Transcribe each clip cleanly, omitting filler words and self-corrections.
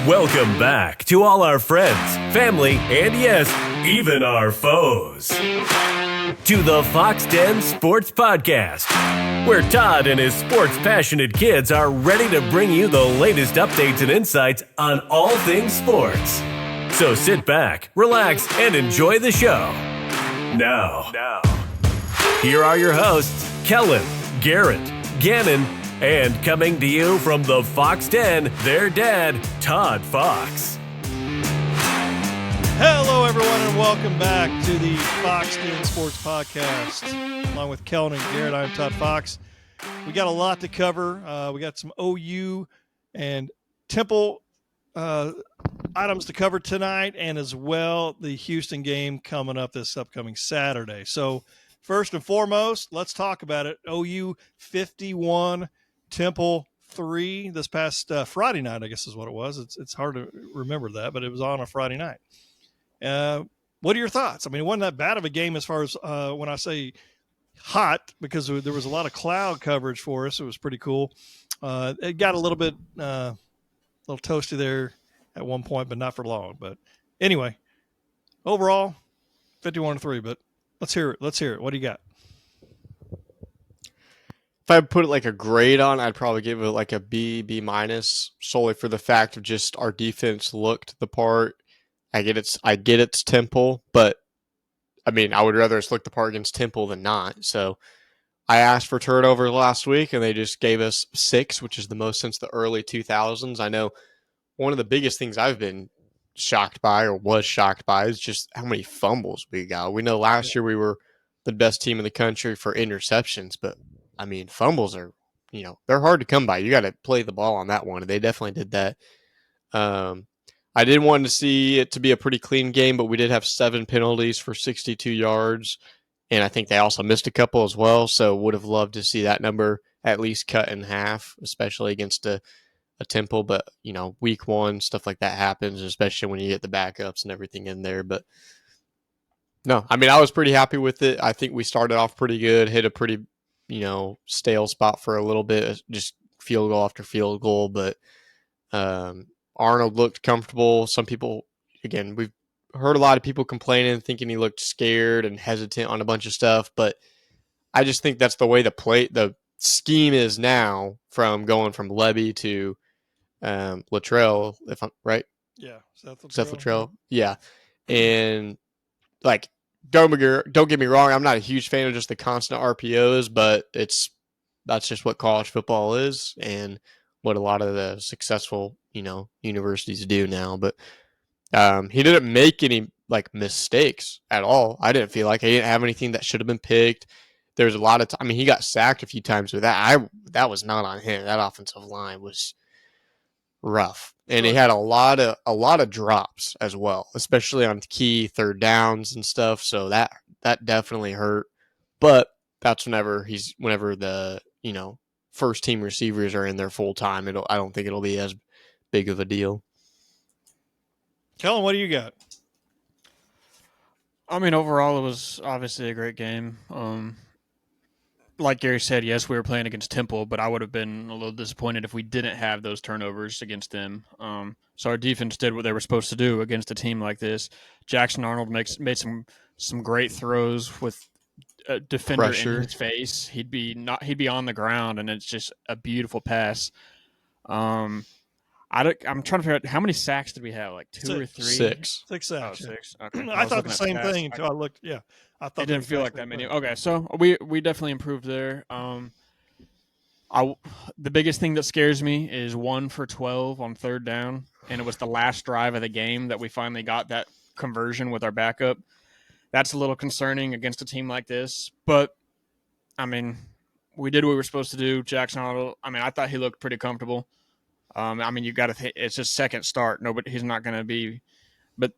Welcome back to all our friends, family, and yes, even our foes. To the Fox Den Sports Podcast, where Todd and his sports-passionate kids are ready to bring you the latest updates and insights on all things sports. So sit back, relax, and enjoy the show. Now, here are your hosts, Kellen, Garrett, Gannon, and coming to you from the Fox Den, their dad, Todd Fox. Hello, everyone, and welcome back to the Fox Den Sports Podcast. Along with Kellen and Garrett, I'm Todd Fox. We got a lot to cover. We got some OU and Temple items to cover tonight, and as well the Houston game coming up this upcoming Saturday. So first and foremost, let's talk about it. OU 51, Temple 3 this past Friday night, I guess is what it was. It's hard to remember that, but it was on a Friday night. What are your thoughts? I mean, it wasn't that bad of a game as far as when I say hot, because there was a lot of cloud coverage for us. It was pretty cool. It got a little bit little toasty there at one point, but not for long. But anyway, overall, 51-3. But let's hear it. What do you got? If I put it like a grade on, I'd probably give it like a B minus, solely for the fact of just our defense looked the part. I get it's Temple, but I mean, I would rather us look the part against Temple than not. So I asked for turnover last week, and they just gave us 6, which is the most since the early 2000s. I know one of the biggest things I've been shocked by, or was shocked by, is just how many fumbles we got. We know last year we were the best team in the country for interceptions, but I mean, fumbles are, they're hard to come by. You got to play the ball on that one, and they definitely did that. I did want to see it to be a pretty clean game, but we did have 7 penalties for 62 yards, and I think they also missed a couple as well, so would have loved to see that number at least cut in half, especially against a Temple. But, week one, stuff like that happens, especially when you get the backups and everything in there. But no, I mean, I was pretty happy with it. I think we started off pretty good, hit a pretty stale spot for a little bit, just field goal after field goal. But Arnold looked comfortable. Some people, again, we've heard a lot of people complaining, thinking he looked scared and hesitant on a bunch of stuff. But I just think that's the way the scheme is now, from going from Levy to Luttrell, if I'm right. Yeah, Seth Luttrell. Yeah, and like, don't get me wrong, I'm not a huge fan of just the constant RPOs, but that's just what college football is and what a lot of the successful, universities do now. But he didn't make any mistakes at all. I didn't feel like he didn't have anything that should have been picked. There's a lot of he got sacked a few times with that. That was not on him. That offensive line was rough. And he had a lot of drops as well, especially on key third downs and stuff. So that definitely hurt. But that's whenever the first team receivers are in there full time. I don't think it'll be as big of a deal. Kellen, what do you got? I mean, overall, it was obviously a great game. Like Gary said, yes, we were playing against Temple, but I would have been a little disappointed if we didn't have those turnovers against them. So our defense did what they were supposed to do against a team like this. Jackson Arnold made some great throws with a defender Pressure in his face. He'd be on the ground, and it's just a beautiful pass. I'm trying to figure out how many sacks did we have? Like 2 or 3? 6. 6 sacks. Oh, 6. Okay. I thought the same thing until I looked. Yeah, I thought it didn't feel like that many. Okay, so we definitely improved there. The biggest thing that scares me is 1 for 12 on third down, and it was the last drive of the game that we finally got that conversion with our backup. That's a little concerning against a team like this, but I mean, we did what we were supposed to do. Jackson Arnold, I thought he looked pretty comfortable. You got to. It's his second start. He's not going to be. But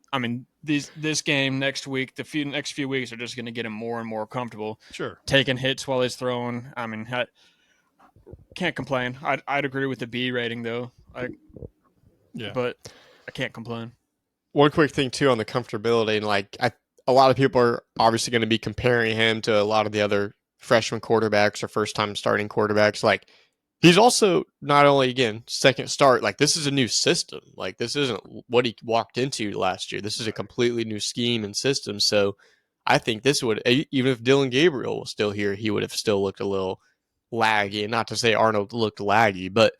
this game next week, next few weeks are just going to get him more and more comfortable. Sure. Taking hits while he's throwing. Can't complain. I'd agree with the B rating though. But I can't complain. One quick thing too on the comfortability, and a lot of people are obviously going to be comparing him to a lot of the other freshman quarterbacks or first time starting quarterbacks. He's also not only, again, second start, like this is a new system. Like this isn't what he walked into last year. This is a completely new scheme and system. So I think this would, even if Dylan Gabriel was still here, he would have still looked a little laggy. And not to say Arnold looked laggy, but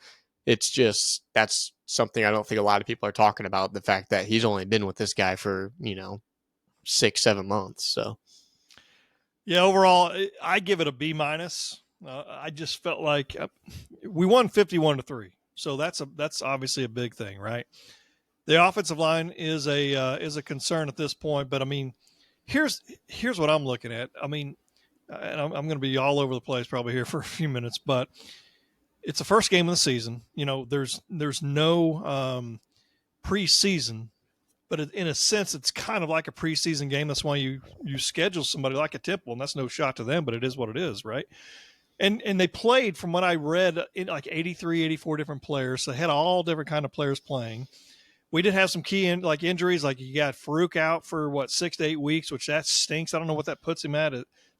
it's just, that's something I don't think a lot of people are talking about. The fact that he's only been with this guy for, 6-7 months. So Yeah, overall, I give it a B minus. I just felt like we won 51-3, so that's obviously a big thing, right? The offensive line is a concern at this point, but I mean, here's what I'm looking at. I mean, and I'm going to be all over the place probably here for a few minutes, but it's the first game of the season. There's no preseason, but in a sense, it's kind of like a preseason game. That's why you schedule somebody like a Temple, and that's no shot to them, but it is what it is, right? And they played, from what I read, in like 83, 84 different players. So they had all different kind of players playing. We did have some key injuries, like you got Farouk out for 6 to 8 weeks, which that stinks. I don't know what that puts him at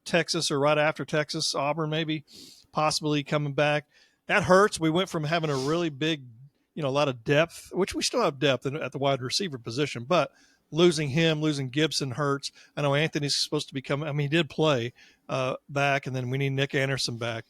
Texas or right after Texas, Auburn maybe, possibly coming back. That hurts. We went from having a really big, a lot of depth, which we still have depth at the wide receiver position, but losing Gibson hurts. I know Anthony's supposed to be coming. I mean, he did play back, and then we need Nick Anderson back.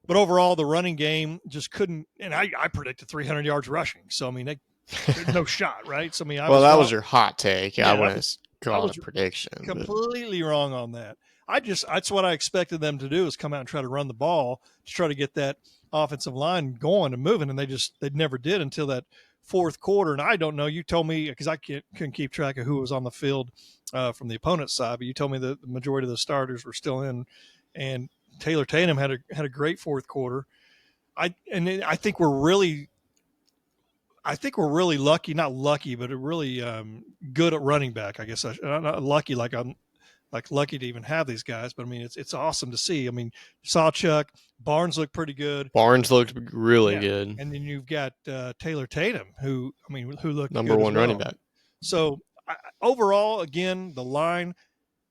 But overall, the running game just couldn't, and I predicted 300 yards rushing. So, I mean, there's no shot, right? So, I mean, that was your hot take. Yeah, I wouldn't call it a prediction. Completely wrong on that. That's what I expected them to do, is come out and try to run the ball to try to get that offensive line going and moving, and they never did until that fourth quarter. And I don't know, you told me, because I couldn't keep track of who was on the field from the opponent's side, but you told me that the majority of the starters were still in, and Taylor Tatum had a great fourth quarter. I think we're really lucky, not lucky, but really good at running back. I guess I'm not lucky like I'm lucky to even have these guys, but I mean, it's awesome to see. I mean, Sawchuk, Barnes looked pretty good. Barnes looked really good. And then you've got Taylor Tatum, who looked number one running back. So overall, again, the line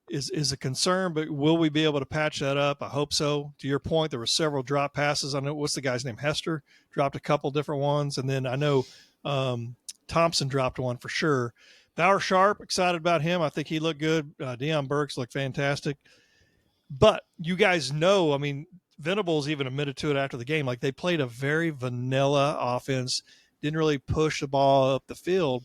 is a concern, but will we be able to patch that up? I hope so. To your point, there were several drop passes. I know, what's the guy's name? Hester dropped a couple different ones, and then I know Thompson dropped one for sure. Bauer Sharp, excited about him. I think he looked good. Deion Burks looked fantastic. But you guys know, I mean, Venables even admitted to it after the game. Like, they played a very vanilla offense, didn't really push the ball up the field.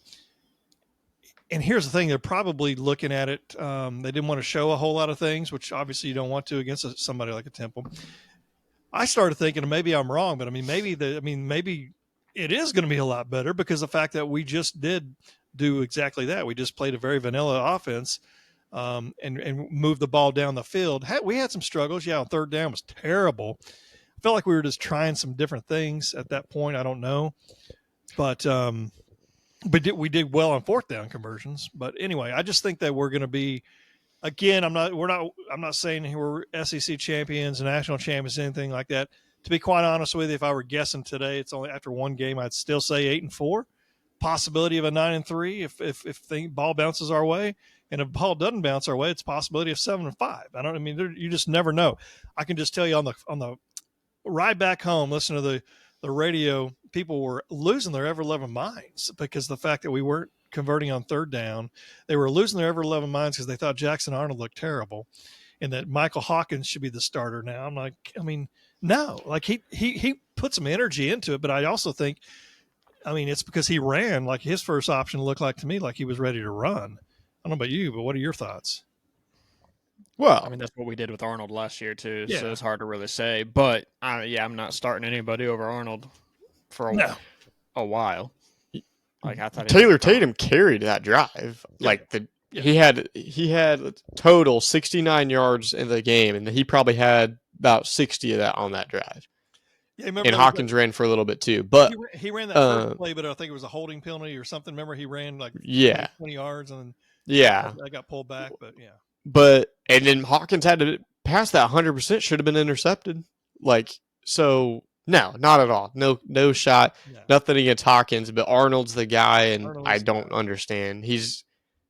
And here's the thing, they're probably looking at it. They didn't want to show a whole lot of things, which obviously you don't want to against somebody like a Temple. I started thinking, and maybe I'm wrong, but I mean, maybe it is going to be a lot better, because the fact that we just did do exactly that. We just played a very vanilla offense and moved the ball down the field. We had some struggles. Yeah, on third down was terrible. I felt like we were just trying some different things at that point. I don't know. But we did well on fourth down conversions. But anyway, I just think that we're going to be, again, I'm not saying we're SEC champions, national champions, anything like that. To be quite honest with you, if I were guessing today, it's only after one game, I'd still say 8-4. Possibility of a 9-3 if the ball bounces our way, and if ball doesn't bounce our way, it's a possibility of 7-5. You just never know. I can just tell you on the ride back home, listen to the radio, people were losing their ever-loving minds because the fact that we weren't converting on third down. They were losing their ever-loving minds because they thought Jackson Arnold looked terrible, and that Michael Hawkins should be the starter now. I'm like, I mean, no, like he put some energy into it, but I also think, I mean, it's because he ran. Like, his first option looked like to me like he was ready to run. I don't know about you, but what are your thoughts? Well, I mean, that's what we did with Arnold last year too, Yeah. so it's hard to really say. But I'm not starting anybody over Arnold for a while. Like, I thought Taylor Tatum carried that drive. Yeah. Like he had total 69 yards in the game, and he probably had about 60 of that on that drive. Yeah, remember, and Hawkins ran for a little bit too, but he ran that first play, but I think it was a holding penalty or something. Remember, he ran like 20 yards, and I got pulled back. But and then Hawkins had to pass that 100%, should have been intercepted. Like, so no, not at all. No shot. No. Nothing against Hawkins, but Arnold's the guy, and I don't understand.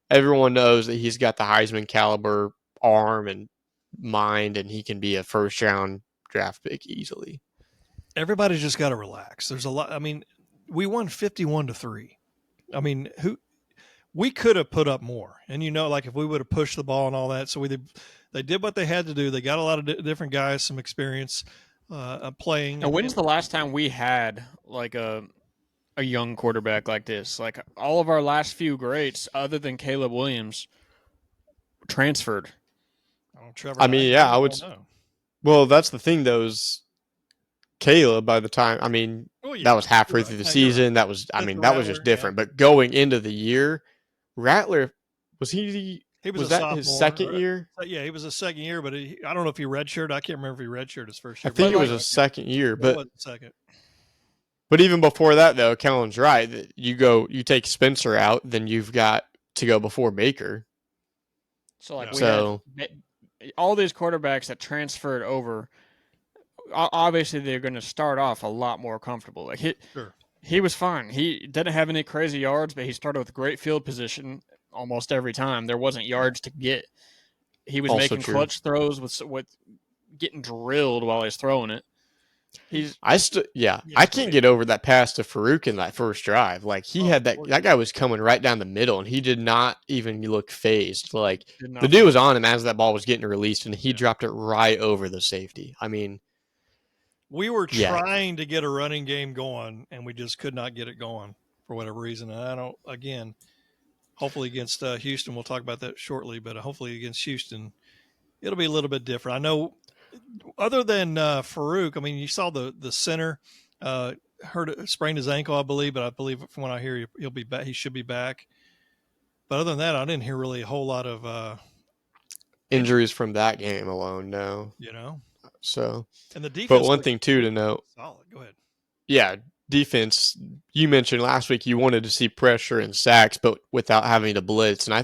Everyone knows that he's got the Heisman caliber arm and mind, and he can be a first round draft pick easily. everybody's just got to relax. There's a lot. I mean, we won 51-3. I mean, we could have put up more, and like if we would have pushed the ball and all that. So they did what they had to do. They got a lot of different guys, some experience playing. And when's the last time we had like a young quarterback like this? Like all of our last few greats, other than Caleb Williams, transferred. Trevor I mean, Knight, yeah, I I would. don't know. Well, that's the thing, though. Is Caleb, by the time, I mean, that was halfway through the season. That was, I mean, that was just different. But going into the year, Rattler, was he was that his second year? Yeah, he was a second year, but I don't know if he redshirted. I can't remember if he redshirted his first year. I think it was a second year, It but was a second. But even before that, though, Kellen's right. That you take Spencer out, then you've got to go before Baker. So like we had all these quarterbacks that transferred over. Obviously, they're going to start off a lot more comfortable. Like he was fine. He didn't have any crazy yards, but he started with great field position almost every time. There wasn't yards to get. He was making clutch throws with getting drilled while he's throwing it. I can't get over that pass to Farouk in that first drive. Like he had that guy was coming right down the middle, and he did not even look phased. Like the dude was on him as that ball was getting released, and he dropped it right over the safety. I mean, we were trying to get a running game going, and we just could not get it going for whatever reason. And hopefully against Houston, we'll talk about that shortly, but hopefully against Houston, it'll be a little bit different. I know. Other than Farouk, I mean, you saw the center sprained his ankle, I believe, but I believe from what I hear, he'll be back. He should be back. But other than that, I didn't hear really a whole lot of injuries from that game alone. No, So, and the defense. But one thing too to note. Solid. Go ahead. Yeah, defense. You mentioned last week you wanted to see pressure and sacks, but without having to blitz, and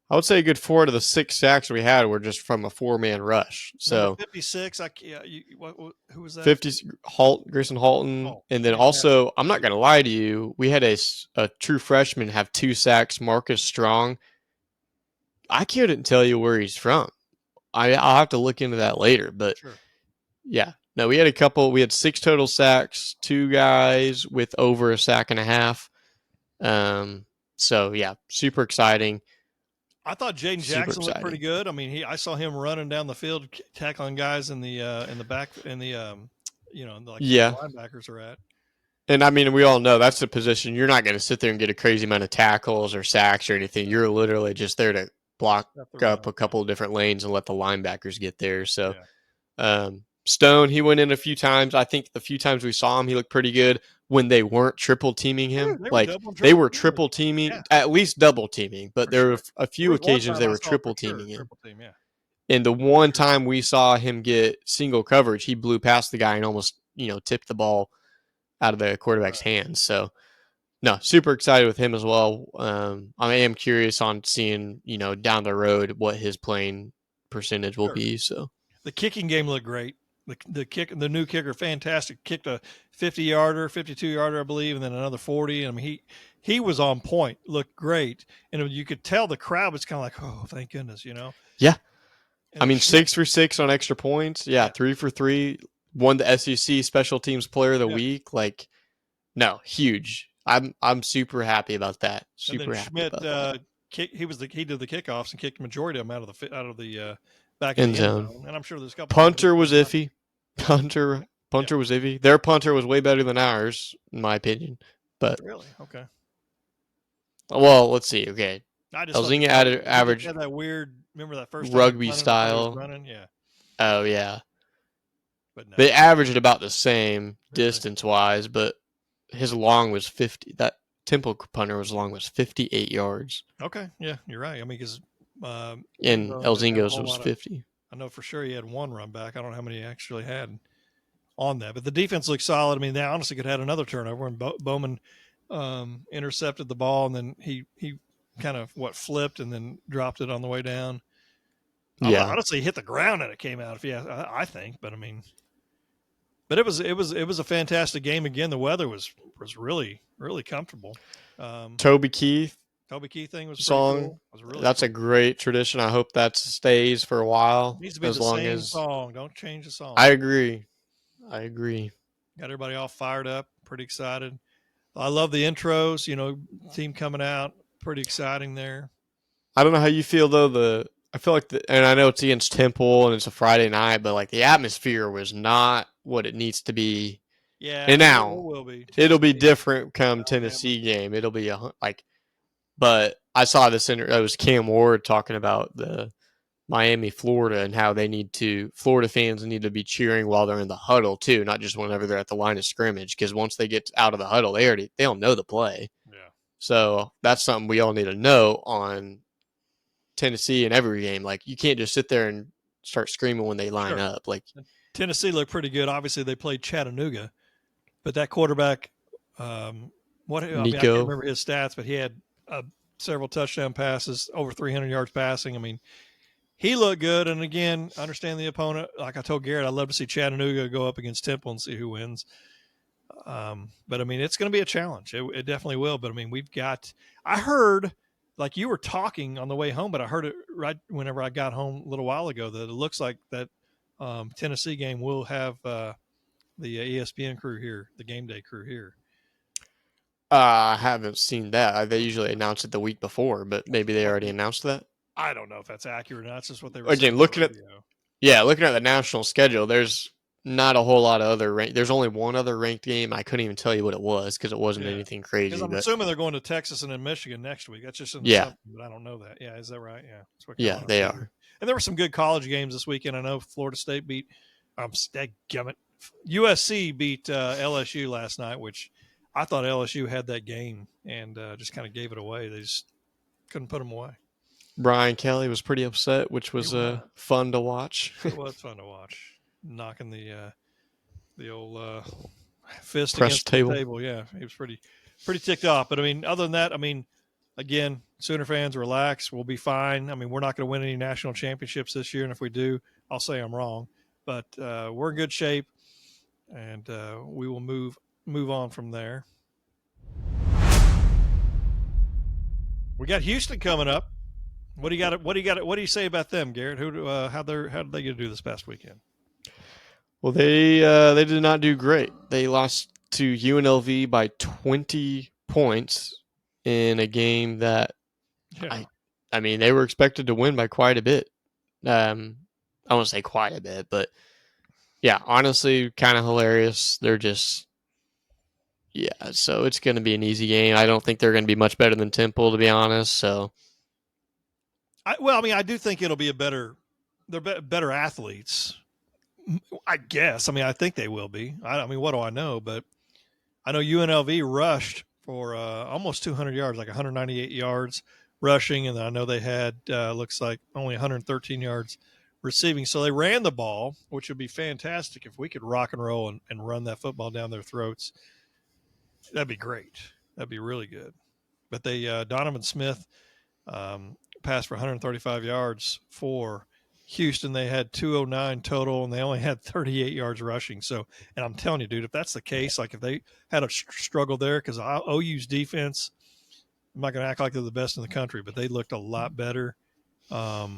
I would say a good 4 out of the 6 sacks we had were just from a 4-man rush. So 56. Who was that? 50. Grayson Halton, and then also I'm not going to lie to you, we had a true freshman have 2 sacks. Marcus Strong. I couldn't tell you where he's from. I'll have to look into that later. But yeah, no, we had a couple. We had 6 total sacks. 2 guys with over a sack and a half. So yeah, super exciting. I thought Jaden Jackson looked pretty good. I mean, I saw him running down the field, tackling guys in the back, in the like the linebackers are at. And I mean, we all know that's the position. You're not going to sit there and get a crazy amount of tackles or sacks or anything. You're literally just there to block up a couple of different lanes and let the linebackers get there. So, Stone, he went in a few times. I think the few times we saw him, he looked pretty good. When they weren't triple teaming him, they were triple teaming, at least double teaming, but there were a few occasions they were triple teaming him. And the one time we saw him get single coverage, he blew past the guy and almost, tipped the ball out of the quarterback's hands. So, no, super excited with him as well. I am curious on seeing, down the road what his playing percentage will be. So the kicking game looked great. The new kicker, fantastic. Kicked a 50-yarder, 52-yarder, I believe, and then another 40. I mean, he was on point. Looked great, and you could tell the crowd was kind of like, "Oh, thank goodness," Yeah, and I mean, 6 for 6 on extra points. Yeah, 3 for 3. Won the SEC Special Teams Player of the Week. Like, no, huge. I'm super happy about that. Super happy Schmidt, about that. He did the kickoffs and kicked the majority of them out of the back in the end zone. And I'm sure there's a couple. Punter was iffy. Punter was iffy. Their punter was way better than ours, in my opinion. But really, okay. Well, let's see. Okay, Elzinga average. Had that weird. Remember that first rugby style. Running? Yeah. Oh yeah. But no. They averaged about the same distance-wise, but his long was 50. That Temple punter was 58 yards. Okay, yeah, you're right. I mean, because and Elzinga's was 50. I know for sure he had one run back. I don't know how many he actually had on that. But the defense looked solid. I mean, they honestly could have had another turnover when Bowman intercepted the ball, and then he kind of flipped and then dropped it on the way down. Honestly, hit the ground and it came out. I think. But I mean, but it was a fantastic game. Again, the weather was really really comfortable. Toby Keith thing was song. Cool. Was really That's cool. A great tradition. I hope that stays for a while. It needs to be as long as song. Don't change the song. I agree. Got everybody all fired up, pretty excited. I love the intros, team coming out, pretty exciting there. I don't know how you feel though. I feel like and I know it's against Temple and it's a Friday night, but like the atmosphere was not what it needs to be. Yeah, And it now will be. it'll be Tennessee, different come Alabama. Tennessee game. It'll be but I saw this it was Cam Ward talking about the Miami, Florida, and how Florida fans need to be cheering while they're in the huddle too, not just whenever they're at the line of scrimmage. Because once they get out of the huddle, they don't know the play. Yeah. So that's something we all need to know on Tennessee in every game. Like you can't just sit there and start screaming when they line up. Like Tennessee looked pretty good. Obviously, they played Chattanooga, but that quarterback, I can't remember his stats, but he had several touchdown passes, over 300 yards passing. I mean, he looked good. And again, understand the opponent. Like I told Garrett, I'd love to see Chattanooga go up against Temple and see who wins. But I mean, it's going to be a challenge. It definitely will. But I mean, I heard, like you were talking on the way home, but I heard it right whenever I got home a little while ago that it looks like that Tennessee game will have the ESPN crew here, the game day crew here. I haven't seen that. They usually announce it the week before, but maybe they already announced that. I don't know if that's accurate or not. That's just what they were Again, saying. looking at the national schedule, there's not a whole lot of other ranked. There's only one other ranked game. I couldn't even tell you what it was because it wasn't anything crazy. Because I'm assuming they're going to Texas and then Michigan next week. That's just but I don't know that. Yeah, is that right? Yeah, they are. And there were some good college games this weekend. I know Florida State beat USC beat LSU last night, which I thought LSU had that game and just kind of gave it away. They just couldn't put them away. Brian Kelly was pretty upset, which was fun to watch. It was fun to watch, knocking the old fist Press against table. the table. Yeah, he was pretty ticked off. But I mean, other than that, I mean, again, Sooner fans, relax. We'll be fine. I mean, we're not going to win any national championships this year, and if we do, I'll say I'm wrong. But we're in good shape, and we will move on from there. We got Houston coming up. What do you got? What do you say about them, Garrett? How did they get to do this past weekend? Well, they did not do great. They lost to UNLV by 20 points in a game that I mean they were expected to win by quite a bit. I won't say quite a bit, but yeah, honestly, kind of hilarious. They're just so it's going to be an easy game. I don't think they're going to be much better than Temple, to be honest. So. I do think it'll be they're better athletes, I guess. I mean, I think they will be. I mean, what do I know? But I know UNLV rushed for almost 200 yards, like 198 yards rushing, and I know they had looks like only 113 yards receiving. So they ran the ball, which would be fantastic if we could rock and roll and run that football down their throats. That'd be great. That'd be really good. But they Donovan Smith passed for 135 yards for Houston. They had 209 total, and they only had 38 yards rushing. So, and I'm telling you, dude, if that's the case, like if they had a struggle there, because OU's defense, I'm not going to act like they're the best in the country, but they looked a lot better. I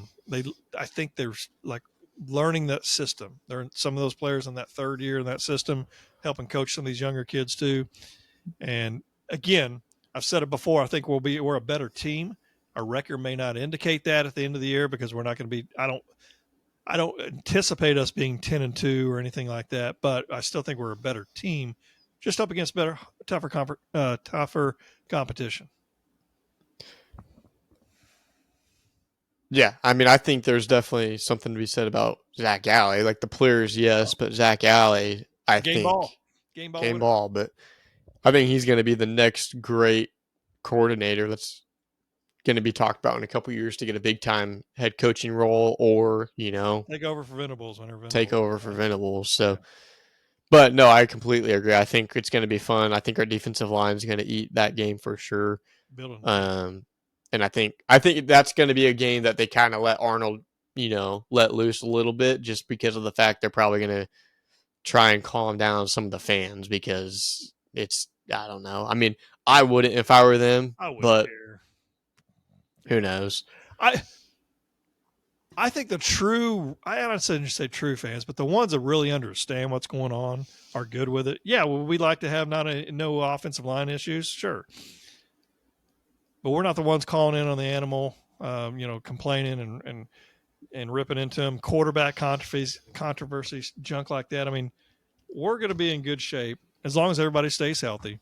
think they're like learning that system. They're some of those players in that third year in that system, helping coach some of these younger kids too. And again, I've said it before. I think we're a better team. Our record may not indicate that at the end of the year because we're not going to be. I don't anticipate us being 10-2 or anything like that. But I still think we're a better team, just up against tougher competition. Yeah, I mean, I think there's definitely something to be said about Zach Alley. Like the players, yes, but Zach Alley, I think game ball. But I think he's going to be the next great coordinator that's going to be talked about in a couple years to get a big time head coaching role, or take over for Venables So, but no, I completely agree. I think it's going to be fun. I think our defensive line is going to eat that game for sure. And I think that's going to be a game that they kind of let Arnold, let loose a little bit, just because of the fact they're probably going to try and calm down some of the fans because I don't know. I mean, I wouldn't if I were them, but care. Who knows? I think the true, I don't say true fans, but the ones that really understand what's going on are good with it. Yeah, well, we'd like to have no offensive line issues, sure. But we're not the ones calling in on the animal, complaining and ripping into them, quarterback controversies, junk like that. I mean, we're going to be in good shape as long as everybody stays healthy.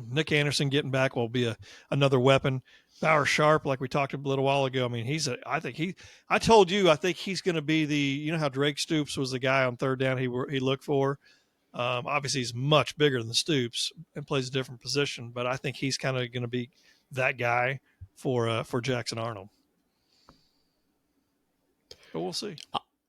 Nick Anderson getting back will be another weapon. Bauer Sharp, like we talked a little while ago. I mean, I told you, I think he's going to be you know how Drake Stoops was the guy on third down he looked for. Obviously, he's much bigger than Stoops and plays a different position, but I think he's kind of going to be that guy for Jackson Arnold. But we'll see.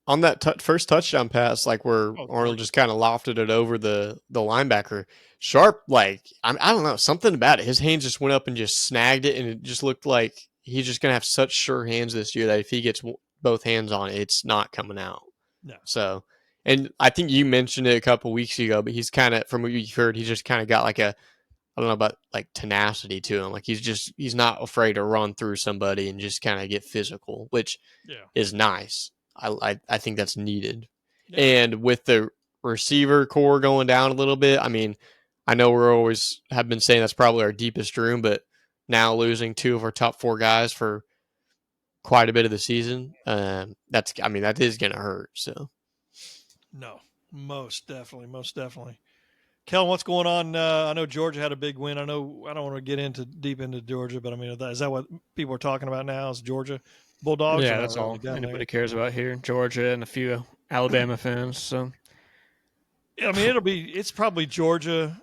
On that first touchdown pass, like where Arnold just kind of lofted it over the linebacker, Sharp, like I don't know, something about it. His hands just went up and just snagged it, and it just looked like he's just gonna have such sure hands this year that if he gets both hands on it, it's not coming out. No. So, and I think you mentioned it a couple weeks ago, but he's kind of, from what you've heard, he's just kind of got like I don't know about like tenacity to him. Like he's not afraid to run through somebody and just kind of get physical, which is nice. I think that's needed. Yeah. And with the receiver core going down a little bit, I mean, I know we're always have been saying that's probably our deepest room, but now losing two of our top four guys for quite a bit of the season, that is going to hurt. So, no, most definitely. Kellen, what's going on? I know Georgia had a big win. I know I don't want to get deep into Georgia, but I mean, is that what people are talking about now? Is Georgia Bulldogs? Yeah, that's all anybody cares about here. Georgia and a few Alabama fans. So, yeah, I mean, it's probably Georgia,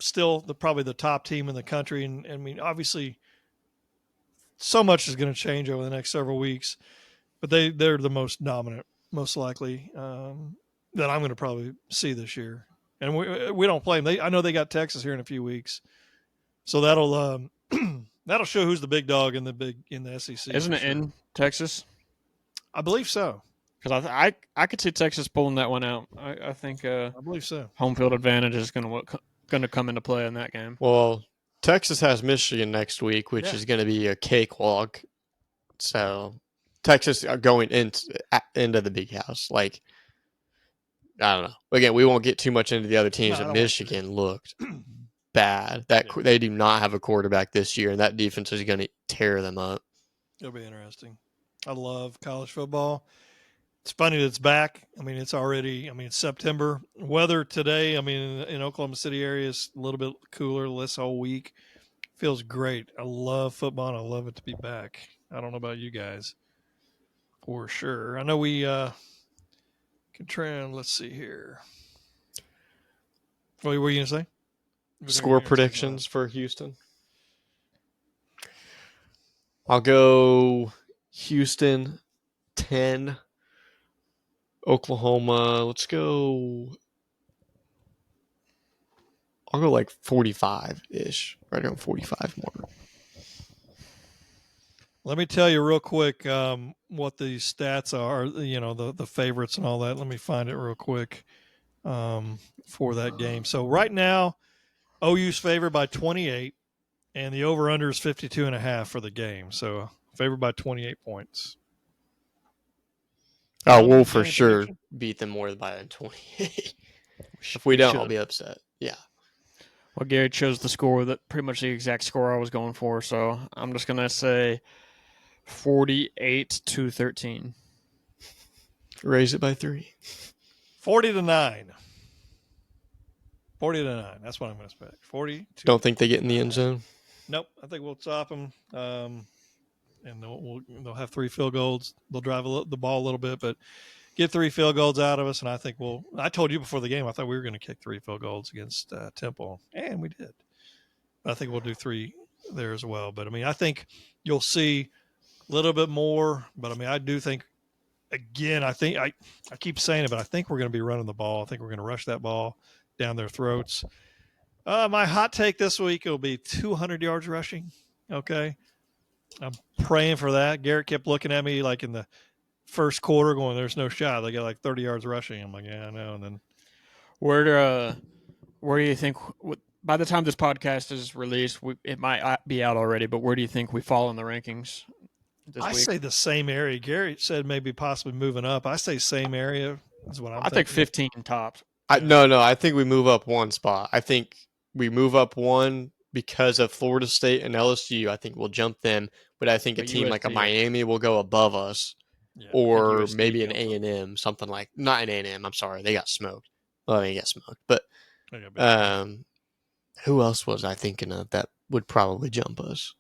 still probably the top team in the country, and I mean, obviously, so much is going to change over the next several weeks, but they're the most dominant, most likely that I'm going to probably see this year. And we don't play them. I know they got Texas here in a few weeks, so that'll that'll show who's the big dog in the SEC. Isn't it in Texas? I believe so. Because I could see Texas pulling that one out. I think I believe so. Home field advantage is going to come into play in that game. Well, Texas has Michigan next week, which is going to be a cakewalk. So Texas are going into the big house. Like, I don't know. Again, we won't get too much into the other teams, but Michigan looked bad. They do not have a quarterback this year, and that defense is going to tear them up. It'll be interesting. I love college football. It's funny that it's back. I mean, it's September. Weather today, I mean, in Oklahoma City area is a little bit cooler this whole week. Feels great. I love football, and I love it to be back. I don't know about you guys, for sure. I know we can try. Let's see here. What were you going to say? Score predictions for Houston. I'll go Houston 10. Oklahoma, let's go. I'll go like 45-ish, right around 45 more. Let me tell you real quick what the stats are, the favorites and all that. Let me find it real quick for that game. So right now, OU's favored by 28, and the over-under is 52.5 for the game. So favored by 28 points. Oh, we'll for sure beat them more by 28. If we don't, I'll be upset. Yeah. Well, Gary chose the score, pretty much the exact score I was going for, so I'm just going to say 48-13. Raise it by 3. 40-9. 40-9. That's what I'm going to expect. 40. Don't think they get in the end zone? Nope. I think we'll stop them. And they'll have 3 field goals. They'll drive the ball a little bit, but get 3 field goals out of us. And I think I told you before the game, I thought we were going to kick 3 field goals against Temple, and we did. I think we'll do 3 there as well. But I mean, I think you'll see a little bit more. But I mean, I do think, again, I keep saying it, but I think we're going to be running the ball. I think we're going to rush that ball down their throats. My hot take this week will be 200 yards rushing. Okay. I'm praying for that. Garrett kept looking at me like in the first quarter going, there's no shot. They got like 30 yards rushing. I'm like, yeah, I know. And then where do you think, by the time this podcast is released, it might be out already, but where do you think we fall in the rankings this I week. say the same area. Gary said maybe possibly moving up. I say same area is what I'm I think thinking. 15 tops. No, I think we move up one spot. I think we move up one because of Florida State and LSU. I think we'll jump them, but I think a But team like a USC Miami will go above us, Yeah. or USC maybe an jump A up. and M, something like not an A&M. I'm sorry, they got smoked. Well, they got smoked, but I got big. who else was I thinking of that would probably jump us?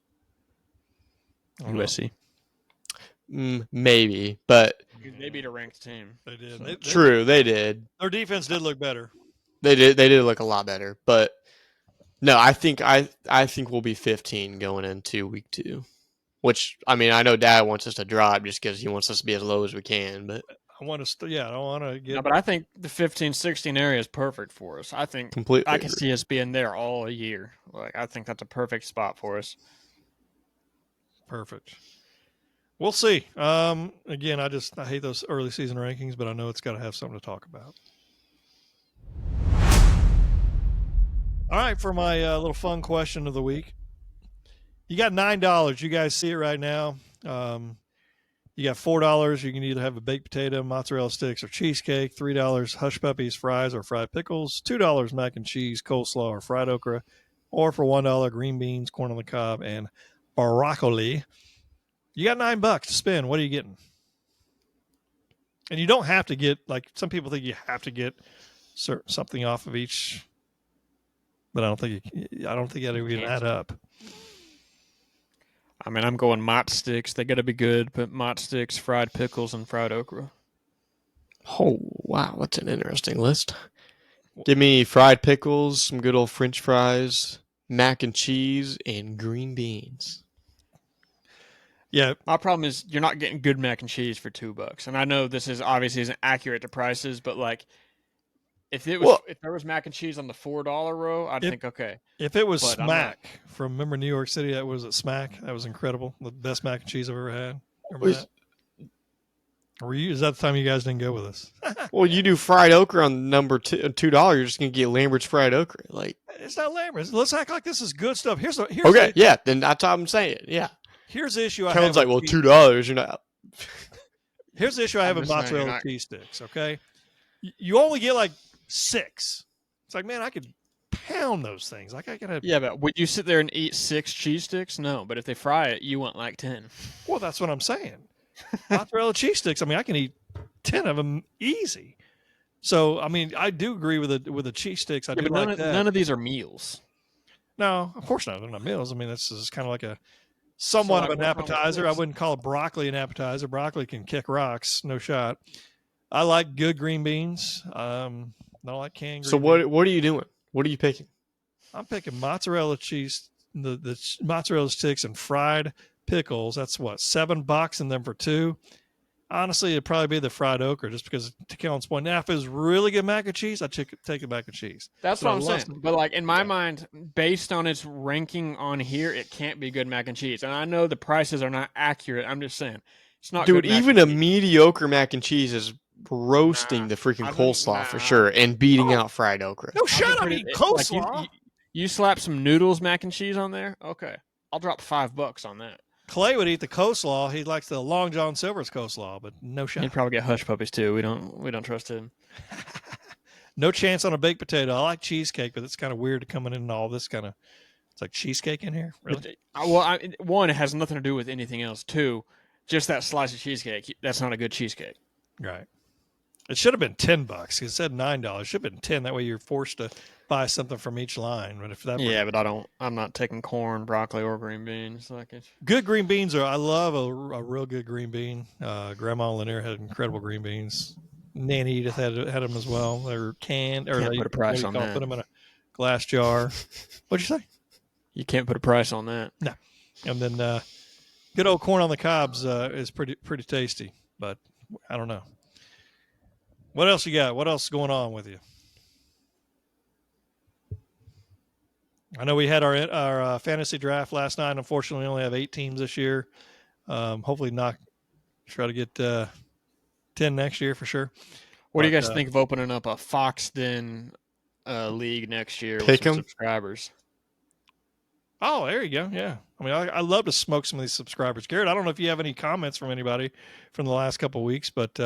I don't know. USC. Maybe, but They beat a ranked team. They did. So- true, they did. Their defense did look better. They did look a lot better, but no, I think we'll be 15 going into week 2. Which I mean, I know Dad wants us to drop just because he wants us to be as low as we can, but I want to. I don't want to get. No, but I think the 15-16 area is perfect for us. I think completely. I can agree. see us being there all year. Like I think that's a perfect spot for us. Perfect. We'll see. Again, I hate those early season rankings, but I know it's got to have something to talk about. All right, for my little fun question of the week, you got $9. You guys see it right now. You got $4. You can either have a baked potato, mozzarella sticks, or cheesecake. $3 hush puppies, fries, or fried pickles. $2 mac and cheese, coleslaw, or fried okra. Or for $1, green beans, corn on the cob, and broccoli. You got $9 to spend. What are you getting? And you don't have to get, like some people think you have to get something off of each, but I don't think that would even add up. I mean, I'm going mott sticks. They got to be good, but mott sticks, fried pickles, and fried okra. Oh wow, that's an interesting list. Give me fried pickles, some good old French fries, mac and cheese, and green beans. Yeah, My problem is you're not getting good mac and cheese for $2. And I know this is obviously isn't accurate to prices, but like if there was mac and cheese on the $4 row, I'd think okay. if it was But I'm Smack from remember New York City, that was at Smack. That was incredible. The best mac and cheese I've ever had. Remember that? Is that the time you guys didn't go with us? Well, you do fried okra on number $2. You're just gonna get Lambert's fried okra. Like It's not Lambert's. Let's act like this is good stuff. Here's okay, yeah, then that's what I'm saying. Yeah, Here's the issue I Kellen's have. like, well, $2. You're not. Here's the issue I have with mozzarella cheese sticks. Okay, you only get like 6. It's like, man, I could pound those things. Like I gotta. Yeah, but would you sit there and eat 6 cheese sticks? No, but if they fry it, you want like 10. Well, that's what I'm saying. Mozzarella cheese sticks. I mean, I can eat 10 of them easy. So, I mean, I do agree with the cheese sticks. I do but like that. None of these are meals. No, of course not. They're not meals. I mean, this is kind of like a somewhat of an appetizer. I wouldn't call broccoli an appetizer. Broccoli can kick rocks, no shot. I like good green beans. I don't like canned. So what are you doing? What are you picking? I'm picking mozzarella cheese, the mozzarella sticks and fried pickles. That's what, $7 and then for 2. Honestly, it'd probably be the fried okra just because to Kellen's point. Now, if it was really good mac and cheese, I'd take the mac and cheese. That's But what I I'm love saying. But like in my mind, based on its ranking on here, it can't be good mac and cheese. And I know the prices are not accurate. I'm just saying it's not. Dude, good mac even and a cheese. mediocre mac and cheese is roasting the freaking coleslaw for sure and beating out fried okra. No, shut up, eat coleslaw. Like you slap some noodles mac and cheese on there. Okay, I'll drop $5 on that. Clay would eat the coleslaw. He likes the Long John Silver's coleslaw, but no shot. He'd probably get hush puppies too. We don't trust him. No chance on a baked potato. I like cheesecake, but it's kind of weird to come in all this kind of. It's like cheesecake in here. Really? One, it has nothing to do with anything else. 2, just that slice of cheesecake. That's not a good cheesecake. Right. It should have been $10. It said $9. It should have been 10. That way you're forced to buy something from each line. But if that but I'm not taking corn, broccoli, or green beans. Like it's good green beans I love a real good green bean. Grandma Lanier had incredible green beans. Nanny Edith had them as well. They're canned or Can't put a price on that. Put them in a glass jar. What'd you say? You can't put a price on that. No. And then good old corn on the cobs is pretty tasty. But I don't know. What else you got? What else is going on with you? I know we had our fantasy draft last night. Unfortunately, we only have 8 teams this year. Hopefully, try to get 10 next year for sure. What do you guys think of opening up a Fox Den league next year Pick with some 'em? subscribers? Oh, there you go. Yeah. I mean, I love to smoke some of these subscribers. Garrett, I don't know if you have any comments from anybody from the last couple of weeks, but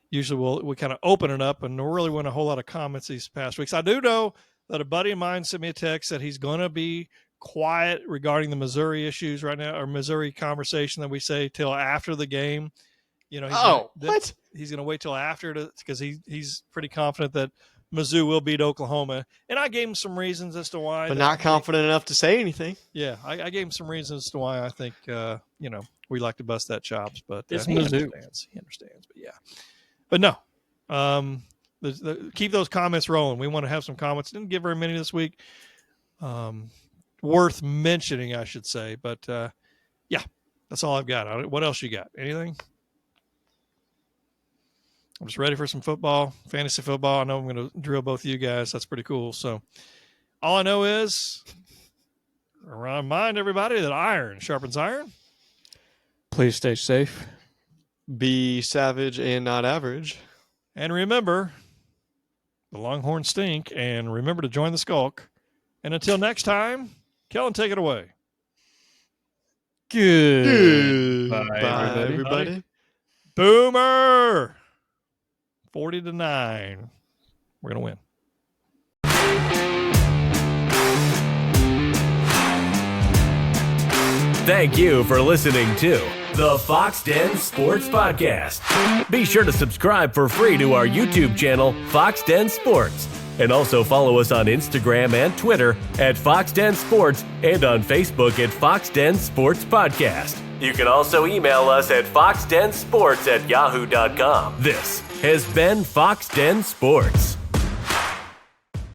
usually we kind of open it up, and there really wasn't a whole lot of comments these past weeks. I do know that a buddy of mine sent me a text that he's going to be quiet regarding the Missouri issues right now, or Missouri conversation that we say till after the game. You know, he's going to wait till after because he's pretty confident that Mizzou will beat Oklahoma. And I gave him some reasons as to why. But not confident enough to say anything. Yeah, I gave him some reasons as to why I think, we like to bust that chops. But It's he Mizzou. understands. He understands. But, yeah. But, no. Keep those comments rolling. We want to have some comments. Didn't get very many this week. Worth mentioning, I should say. But, yeah, that's all I've got. What else you got? Anything? I'm just ready for some football, fantasy football. I know I'm going to drill both of you guys. That's pretty cool. So all I know is remind everybody that iron sharpens iron. Please stay safe. Be savage and not average. And remember, the Longhorns stink. And remember to join the skulk. And until next time, Kellen, take it away. Good. Bye, everybody. Boomer! 40-9. We're going to win. Thank you for listening to the Fox Den Sports Podcast. Be sure to subscribe for free to our YouTube channel, Fox Den Sports. And also follow us on Instagram and Twitter at Fox Den Sports and on Facebook at Fox Den Sports Podcast. You can also email us at foxdensports@yahoo.com. This has been Fox Den Sports.